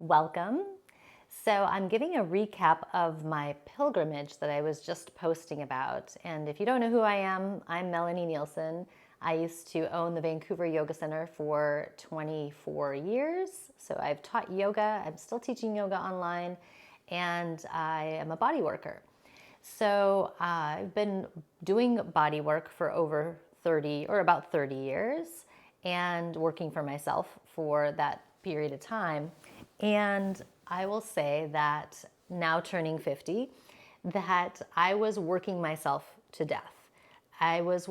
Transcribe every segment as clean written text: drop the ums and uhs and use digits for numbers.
Welcome. So, I'm giving a recap of my pilgrimage that I was just posting about. And if you don't know who I am, I'm Melanie Nielsen. I used to own the Vancouver Yoga Center for 24 years. So, I've taught yoga, I'm still teaching yoga online, and I am a body worker. So, I've been doing body work for over 30 or about 30 years and working for myself for that period of time. And I will say that now turning 50, that I was working myself to death. I was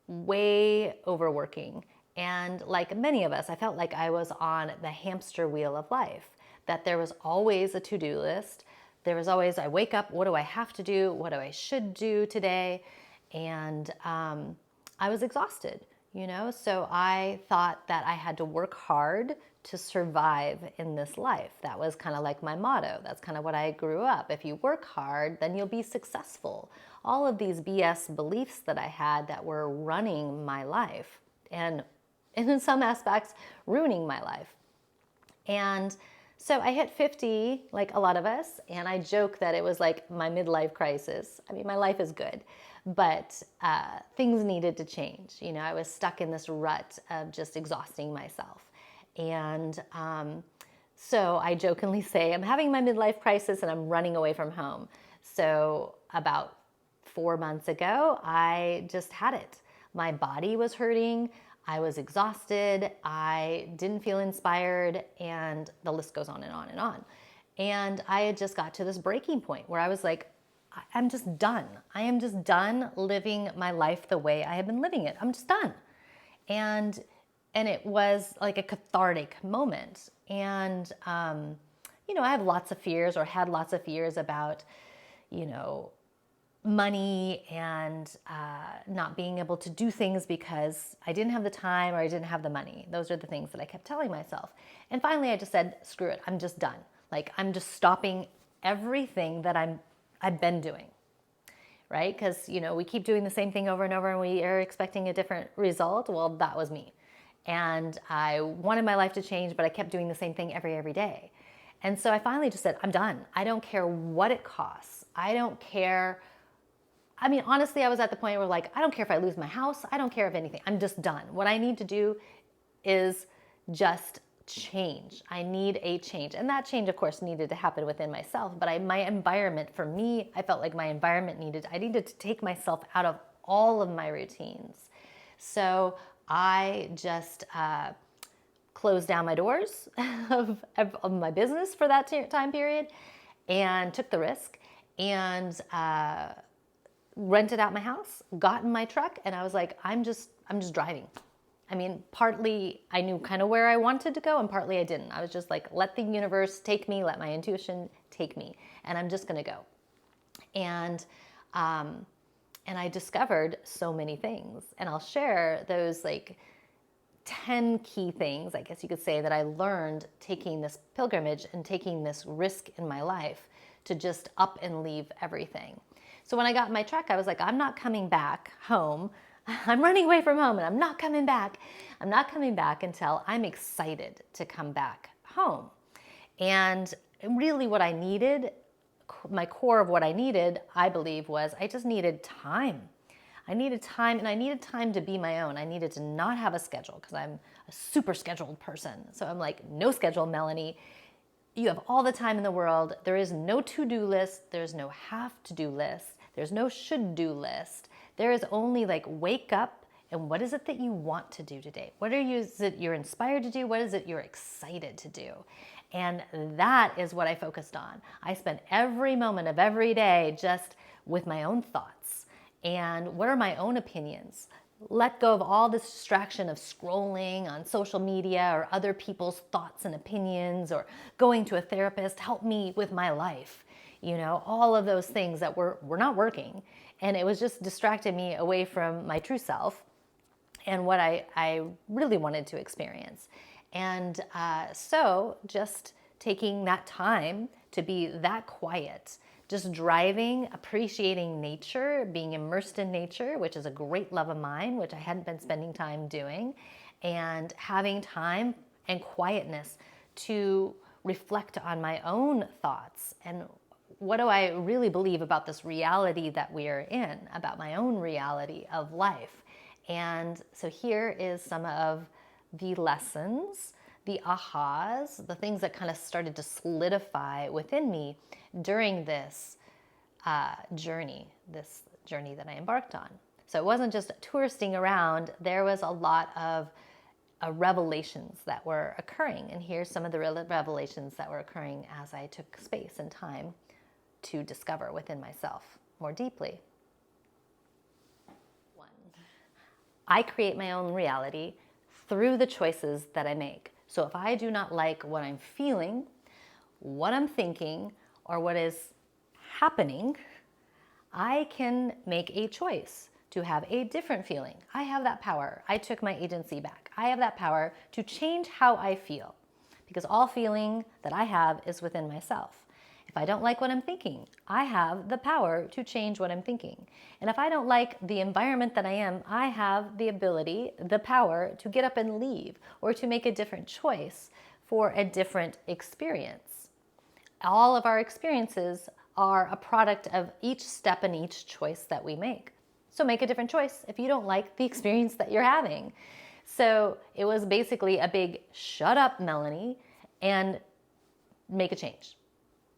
way overworking. And like many of us, I felt like I was on the hamster wheel of life, that there was always a to do list. There was always, I wake up, what do I have to do? What do I should do today? And I was exhausted, So I thought that I had to work hard to survive in this life. That was kind of like my motto. That's kind of what I grew up. If you work hard, then you'll be successful. All of these BS beliefs that I had that were running my life and in some aspects ruining my life. And so I hit 50, like a lot of us, and I joke that it was like my midlife crisis. I mean, my life is good, but things needed to change. I was stuck in this rut of just exhausting myself. And so I jokingly say, I'm having my midlife crisis and I'm running away from home. So about 4 months ago, I just had it. My body was hurting. I was exhausted. I didn't feel inspired. And the list goes on and on and on. And I had just got to this breaking point where I was like, I'm just done. I am just done living my life the way I have been living it. I'm just done. And it was like a cathartic moment. And, I have lots of fears or had lots of fears about, money and not being able to do things because I didn't have the time or I didn't have the money. Those are the things that I kept telling myself. And finally I just said, screw it, I'm just done. Like I'm just stopping everything that I've been doing. Right? Because, we keep doing the same thing over and over and we are expecting a different result. Well, that was me. And I wanted my life to change, but I kept doing the same thing every day. And so I finally just said, I'm done. I don't care what it costs. I don't care. I mean, honestly, I was at the point where like, I don't care if I lose my house. I don't care if anything. I'm just done. What I need to do is just change. I need a change. And that change, of course, needed to happen within myself. But my environment, for me, I felt like my environment I needed to take myself out of all of my routines. So I just closed down my doors of my business for that time period and took the risk and rented out my house, got in my truck, and I was like, I'm just driving. I mean, partly I knew kind of where I wanted to go and partly I didn't. I was just like, let the universe take me, let my intuition take me, and I'm just going to go. And I discovered so many things, and I'll share those like 10 key things, I guess you could say, that I learned taking this pilgrimage and taking this risk in my life to just up and leave everything. So when I got in my truck, I was like, I'm not coming back home. I'm running away from home and I'm not coming back. I'm not coming back until I'm excited to come back home. And really what I needed, my core of what I needed, I believe, was I just needed time. I needed time, and I needed time to be my own. I needed to not have a schedule because I'm a super scheduled person. So I'm like, no schedule, Melanie. You have all the time in the world. There is no to-do list. There's no have-to-do list. There's no should-do list. There is only like wake up and what is it that you want to do today? What is it you're inspired to do? What is it you're excited to do? And that is what I focused on. I spent every moment of every day just with my own thoughts. And what are my own opinions? Let go of all this distraction of scrolling on social media or other people's thoughts and opinions or going to a therapist, help me with my life. All of those things that were not working. And it was just distracting me away from my true self and what I really wanted to experience. And so just taking that time to be that quiet, just driving, appreciating nature, being immersed in nature, which is a great love of mine, which I hadn't been spending time doing, and having time and quietness to reflect on my own thoughts and what do I really believe about this reality that we are in, about my own reality of life. And so here is some of the lessons, the ahas, the things that kind of started to solidify within me during this journey that I embarked on. So it wasn't just touristing around, there was a lot of revelations that were occurring. And here's some of the revelations that were occurring as I took space and time to discover within myself more deeply. 1, I create my own reality through the choices that I make. So if I do not like what I'm feeling, what I'm thinking, or what is happening, I can make a choice to have a different feeling. I have that power. I took my agency back. I have that power to change how I feel, because all feeling that I have is within myself. If I don't like what I'm thinking, I have the power to change what I'm thinking. And if I don't like the environment that I am, I have the ability, the power to get up and leave or to make a different choice for a different experience. All of our experiences are a product of each step and each choice that we make. So make a different choice if you don't like the experience that you're having. So it was basically a big shut up, Melanie, and make a change.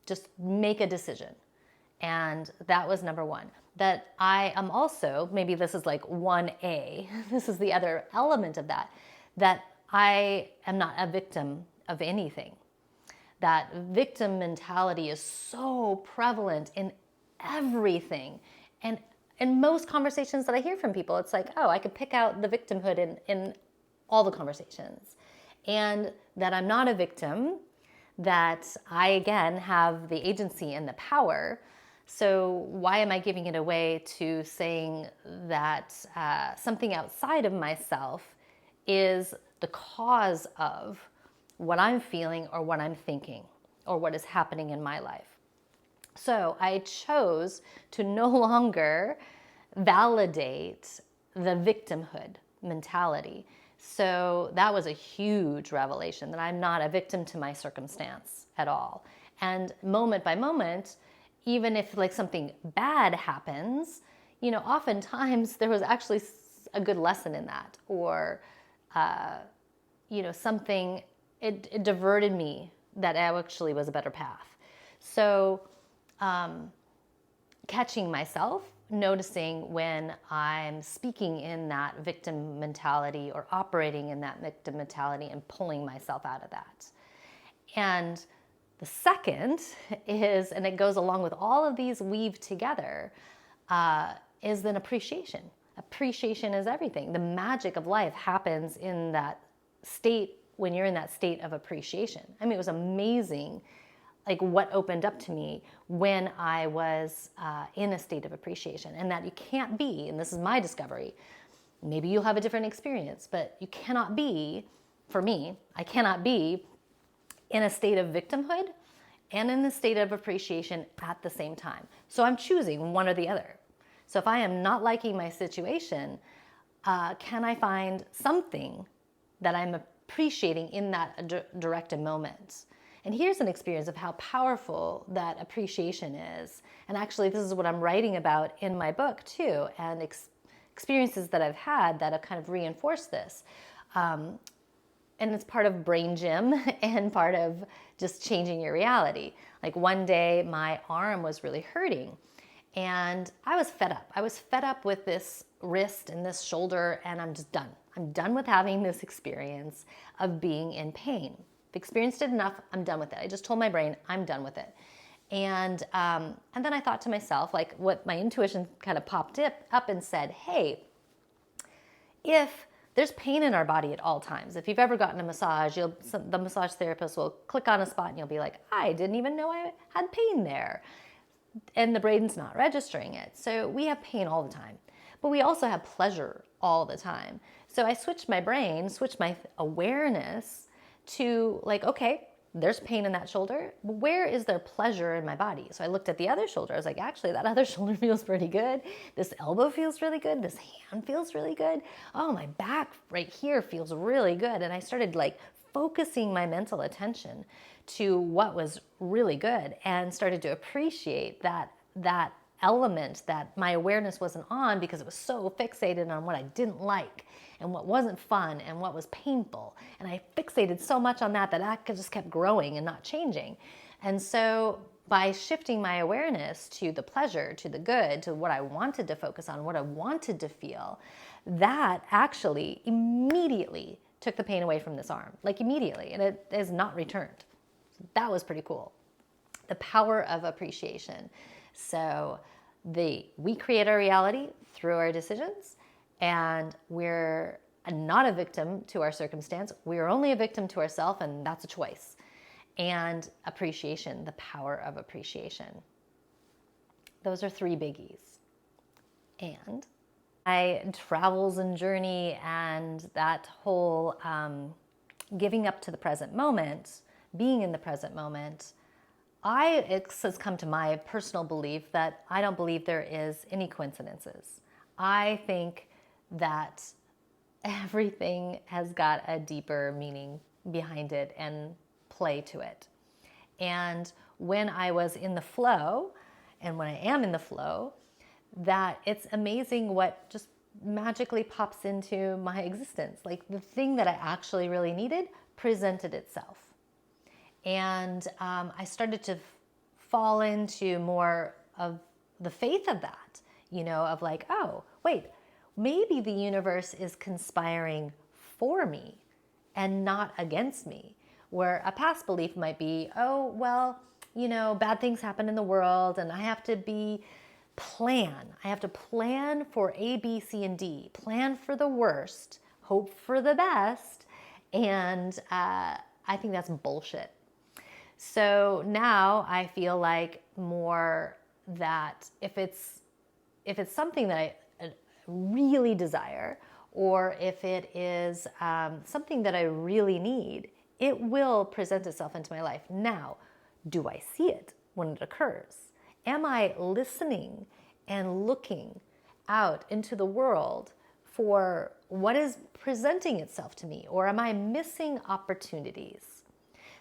Just make a decision. And that was number 1. That I am also, maybe this is like 1A, this is the other element of that I am not a victim of anything. That victim mentality is so prevalent in everything. And in most conversations that I hear from people, it's like, oh, I could pick out the victimhood in all the conversations. And that I'm not a victim, that I, again, have the agency and the power. So why am I giving it away to saying that something outside of myself is the cause of what I'm feeling or what I'm thinking or what is happening in my life? So I chose to no longer validate the victimhood mentality. So that was a huge revelation, that I'm not a victim to my circumstance at all. And moment by moment, even if like something bad happens, oftentimes there was actually a good lesson in that, or, something, it diverted me that actually was a better path. So catching myself, noticing when I'm speaking in that victim mentality or operating in that victim mentality and pulling myself out of that. And the second is, and it goes along with all of these weave together, is then appreciation. Appreciation is everything. The magic of life happens in that state, when you're in that state of appreciation. I mean, it was amazing like what opened up to me when I was in a state of appreciation, and that you can't be, and this is my discovery, maybe you'll have a different experience, but you cannot be, for me, I cannot be in a state of victimhood and in a state of appreciation at the same time. So I'm choosing one or the other. So if I am not liking my situation, can I find something that I'm appreciating in that direct moment? And here's an experience of how powerful that appreciation is. And actually, this is what I'm writing about in my book too, and experiences that I've had that have kind of reinforced this. And it's part of Brain Gym and part of just changing your reality. Like one day my arm was really hurting and I was fed up. I was fed up with this wrist and this shoulder, and I'm just done. I'm done with having this experience of being in pain. I've experienced it enough, I'm done with it. I just told my brain, I'm done with it. And then I thought to myself, like what my intuition kind of popped up and said, hey, if there's pain in our body at all times, if you've ever gotten a massage, the massage therapist will click on a spot and you'll be like, I didn't even know I had pain there. And the brain's not registering it. So we have pain all the time, but we also have pleasure all the time. So I switched my awareness to like, okay, there's pain in that shoulder. Where is there pleasure in my body? So I looked at the other shoulder. I was like, actually, that other shoulder feels pretty good. This elbow feels really good. This hand feels really good. Oh, my back right here feels really good. And I started like focusing my mental attention to what was really good and started to appreciate that element that my awareness wasn't on because it was so fixated on what I didn't like and what wasn't fun and what was painful. And I fixated so much on that just kept growing and not changing. And so by shifting my awareness to the pleasure, to the good, to what I wanted to focus on, what I wanted to feel, that actually immediately took the pain away from this arm, like immediately, and it has not returned. So that was pretty cool. The power of appreciation. So we create our reality through our decisions, and we're not a victim to our circumstance. We are only a victim to ourselves, and that's a choice. And appreciation, the power of appreciation. Those are 3 biggies. And my travels and journey and that whole giving up to the present moment, being in the present moment, it has come to my personal belief that I don't believe there is any coincidences. I think that everything has got a deeper meaning behind it and play to it. And when I was in the flow, and when I am in the flow, that it's amazing what just magically pops into my existence. Like the thing that I actually really needed presented itself. And I started to fall into more of the faith of that, of like, oh, wait, maybe the universe is conspiring for me and not against me. Where a past belief might be, oh, well, bad things happen in the world and I have to plan for A, B, C, and D, plan for the worst, hope for the best. And I think that's bullshit. So now I feel like more that if it's something that I really desire, or if it is something that I really need, it will present itself into my life. Now, do I see it when it occurs? Am I listening and looking out into the world for what is presenting itself to me? Or am I missing opportunities?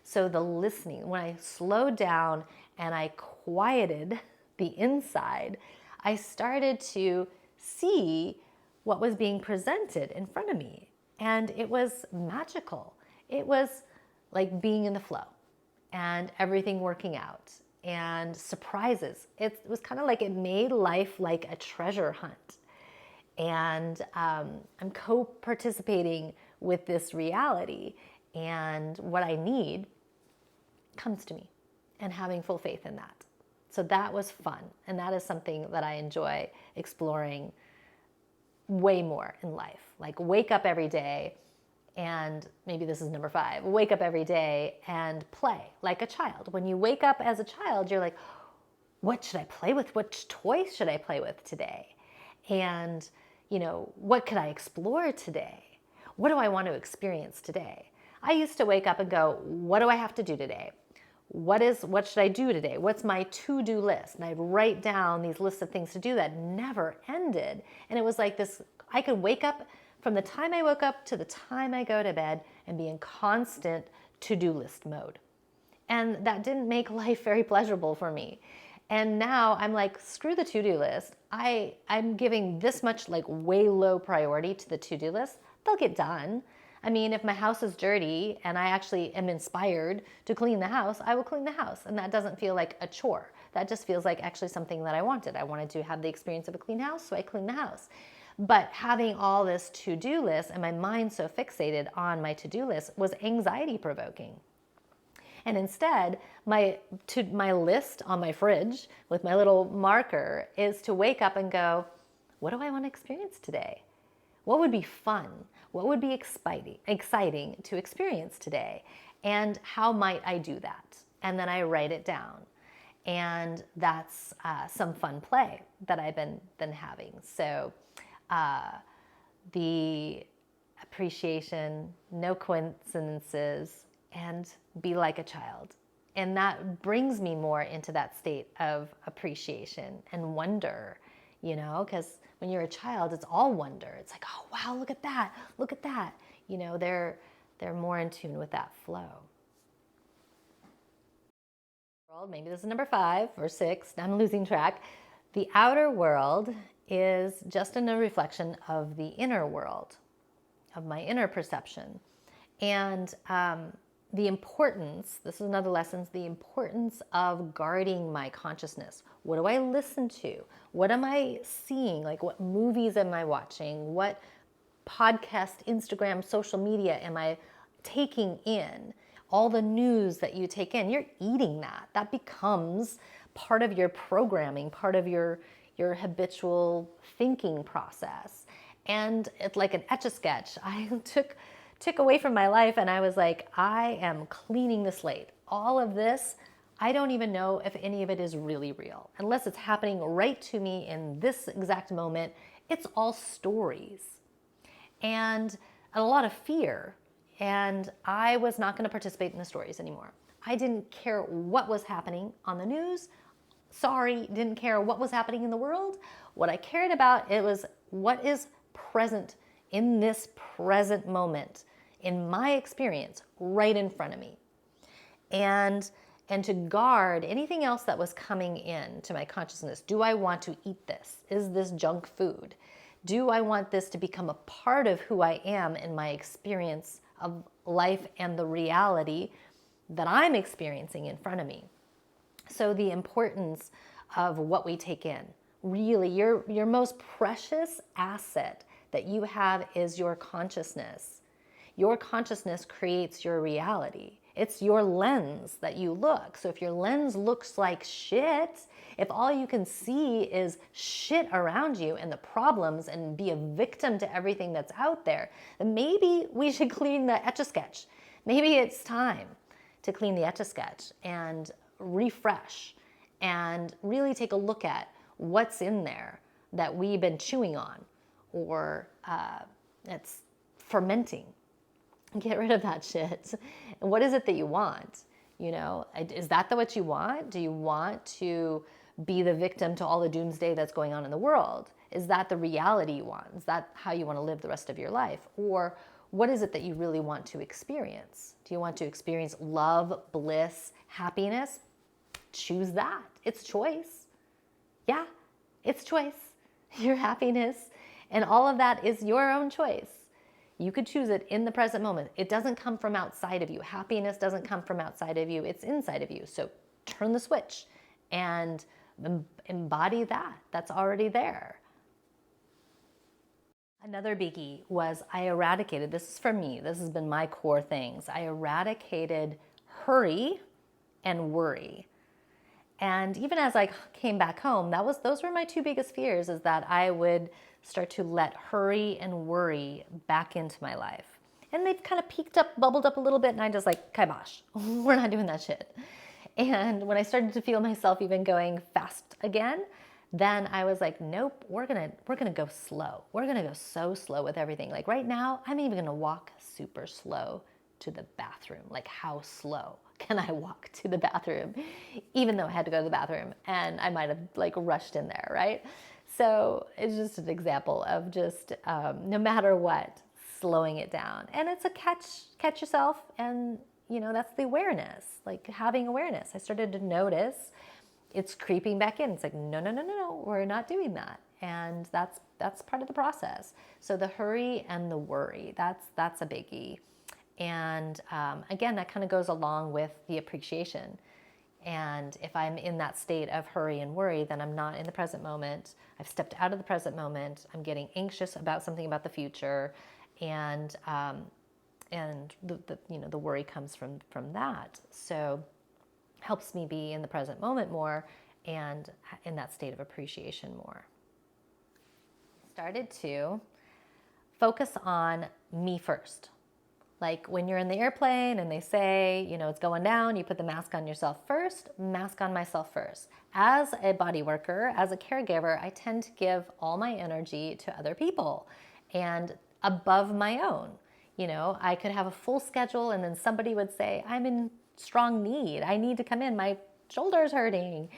So the listening, when I slowed down and I quieted the inside, I started to see what was being presented in front of me. And it was magical. It was like being in the flow and everything working out and surprises. It was kind of like it made life like a treasure hunt. And I'm co-participating with this reality, and what I need comes to me, and having full faith in that. So that was fun, and that is something that I enjoy exploring way more in life. Like wake up every day, and maybe this is number 5, wake up every day and play like a child. When you wake up as a child, you're like, what should I play with? Which toys should I play with today? And, what could I explore today? What do I want to experience today? I used to wake up and go, what do I have to do today? What should I do today? What's my to-do list? And I'd write down these lists of things to do that never ended. And it was like this, I could wake up from the time I woke up to the time I go to bed and be in constant to-do list mode. And that didn't make life very pleasurable for me. And now I'm like, screw the to-do list. I'm giving this much like way low priority to the to-do list. They'll get done. I mean, if my house is dirty and I actually am inspired to clean the house, I will clean the house. And that doesn't feel like a chore. That just feels like actually something that I wanted. I wanted to have the experience of a clean house, so I cleaned the house. But having all this to-do list and my mind so fixated on my to-do list was anxiety provoking. And instead, my list on my fridge with my little marker is to wake up and go, what do I want to experience today? What would be fun? What would be exciting to experience today? And how might I do that? And then I write it down. And that's some fun play that I've been having. So the appreciation, no coincidences, and be like a child. And that brings me more into that state of appreciation and wonder, because when you're a child, it's all wonder. It's like, oh, wow, look at that. Look at that. They're more in tune with that flow. Maybe this is number 5 or 6, I'm losing track. The outer world is just a reflection of the inner world, of my inner perception. And the importance, this is another lesson, the importance of guarding my consciousness. What do I listen to? What am I seeing? Like, what movies am I watching? What podcast, Instagram, social media am I taking in? All the news that you take in, you're eating that. That becomes part of your programming, part of your habitual thinking process. And it's like an Etch-a-Sketch. I took away from my life, and I was like, I am cleaning the slate. All of this, I don't even know if any of it is really real. Unless it's happening right to me in this exact moment, it's all stories. And a lot of fear. And I was not going to participate in the stories anymore. I didn't care what was happening on the news. Sorry, didn't care what was happening in the world. What I cared about, it was what is present in this present moment, in my experience, right in front of me. And to guard anything else that was coming in to my consciousness. Do I want to eat this? Is this junk food? Do I want this to become a part of who I am in my experience of life and the reality that I'm experiencing in front of me? So the importance of what we take in. Really, your most precious asset that you have is your consciousness. Your consciousness creates your reality. It's your lens that you look. So if your lens looks like shit, if all you can see is shit around you and the problems and be a victim to everything that's out there, then maybe we should clean the Etch-a-Sketch. Maybe it's time to clean the Etch-a-Sketch and refresh and really take a look at what's in there that we've been chewing on or it's fermenting. Get rid of that shit. And what is it that you want? You know, is that what you want? Do you want to be the victim to all the doomsday that's going on in the world? Is that the reality you want? Is that how you want to live the rest of your life? Or what is it that you really want to experience? Do you want to experience love, bliss, happiness? Choose that. It's choice. Yeah, it's choice. Your happiness and all of that is your own choice. You could choose it in the present moment. It doesn't come from outside of you. Happiness doesn't come from outside of you. It's inside of you. So turn the switch and embody that. That's already there. Another biggie was I eradicated, this is for me, this has been my core things. I eradicated hurry and worry. And even as I came back home, those were my 2 biggest fears, is that I would start to let hurry and worry back into my life. And they've kind of peaked up, bubbled up a little bit, and I just like, kibosh, we're not doing that shit. And when I started to feel myself even going fast again, then I was like, nope, we're gonna go slow. We're gonna go so slow with everything. Like right now, I'm even gonna walk super slow to the bathroom. Like, how slow can I walk to the bathroom? Even though I had to go to the bathroom and I might have like rushed in there, right? So it's just an example of just no matter what, slowing it down. And it's a catch yourself, and you know, that's the awareness, like having awareness. I started to notice it's creeping back in. It's like, no, we're not doing that. And that's part of the process. So the hurry and the worry, that's a biggie. And again, that kind of goes along with the appreciation. And if I'm in that state of hurry and worry, then I'm not in the present moment. I've stepped out of the present moment. I'm getting anxious about something about the future, and the worry comes from that. So helps me be in the present moment more and in that state of appreciation more. Started to focus on me first. Like when you're in the airplane and they say, you know, it's going down, you put the mask on yourself first, mask on myself first. As a body worker, as a caregiver, I tend to give all my energy to other people and above my own. You know, I could have a full schedule and then somebody would say, I'm in strong need. I need to come in. My shoulder's hurting.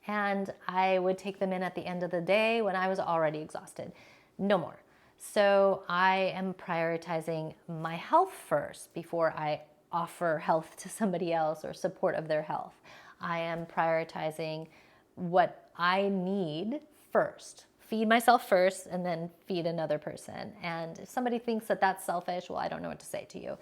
And I would take them in at the end of the day when I was already exhausted. No more. So I am prioritizing my health first before I offer health to somebody else or support of their health. I am prioritizing what I need first. Feed myself first and then feed another person. And if somebody thinks that that's selfish, well, I don't know what to say to you.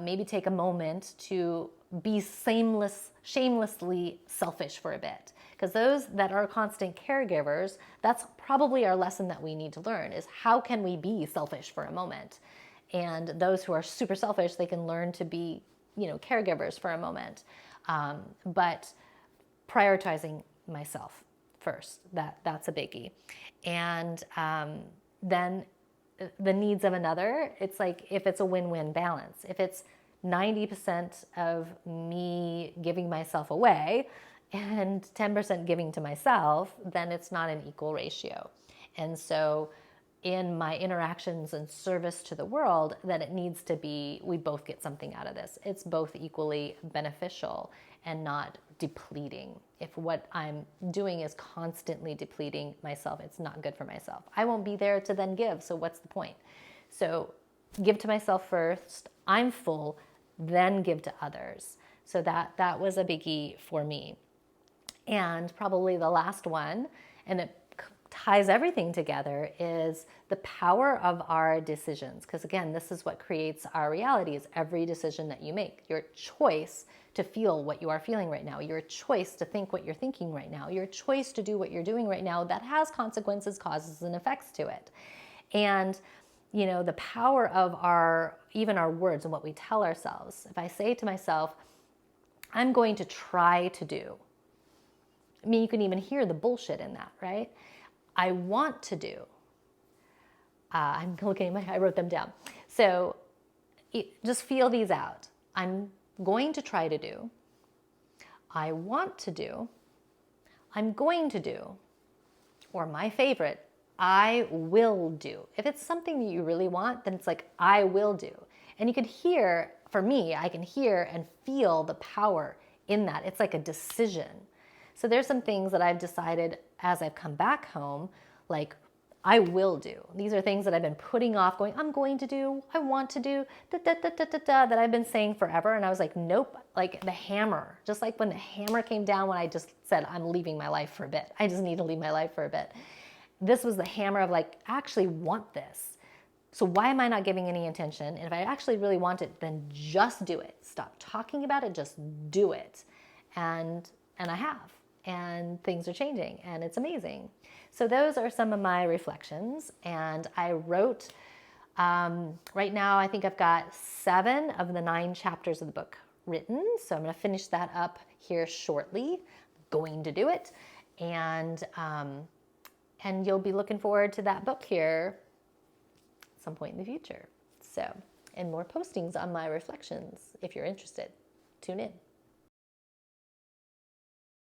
Maybe take a moment to be shamelessly selfish for a bit. Because those that are constant caregivers, that's probably our lesson that we need to learn is how can we be selfish for a moment? And those who are super selfish, they can learn to be, caregivers for a moment. But prioritizing myself first, that's a biggie. And then the needs of another, it's like if it's a win-win balance. If it's 90% of me giving myself away and 10% giving to myself, then it's not an equal ratio. And so in my interactions and service to the world, that it needs to be, we both get something out of this. It's both equally beneficial and not depleting. If what I'm doing is constantly depleting myself, it's not good for myself. I won't be there to then give, so what's the point? So give to myself first, I'm full, then give to others. So that was a biggie for me. And probably the last one, and it ties everything together, is the power of our decisions. Because again, this is what creates our reality, is every decision that you make. Your choice to feel what you are feeling right now, your choice to think what you're thinking right now, your choice to do what you're doing right now, that has consequences, causes, and effects to it. And the power of even our words and what we tell ourselves. If I say to myself, I'm going to try to do, I mean, you can even hear the bullshit in that, right? I want to do. I'm looking I wrote them down. So just feel these out. I'm going to try to do. I want to do. I'm going to do. Or my favorite, I will do. If it's something that you really want, then it's like, I will do. And you can hear, for me, I can hear and feel the power in that. It's like a decision. So there's some things that I've decided as I've come back home, like I will do. These are things that I've been putting off, going, I'm going to do, I want to do, that I've been saying forever. And I was like, nope, like the hammer, just like when the hammer came down when I just said, I'm leaving my life for a bit. I just need to leave my life for a bit. This was the hammer of like, I actually want this. So why am I not giving any attention? And if I actually really want it, then just do it. Stop talking about it, just do it. And I have. And things are changing and it's amazing. So those are some of my reflections. And I wrote, right now I think I've got 7 of the 9 chapters of the book written. So I'm going to finish that up here shortly. Going to do it. And you'll be looking forward to that book here at some point in the future. So, and more postings on my reflections if you're interested. Tune in.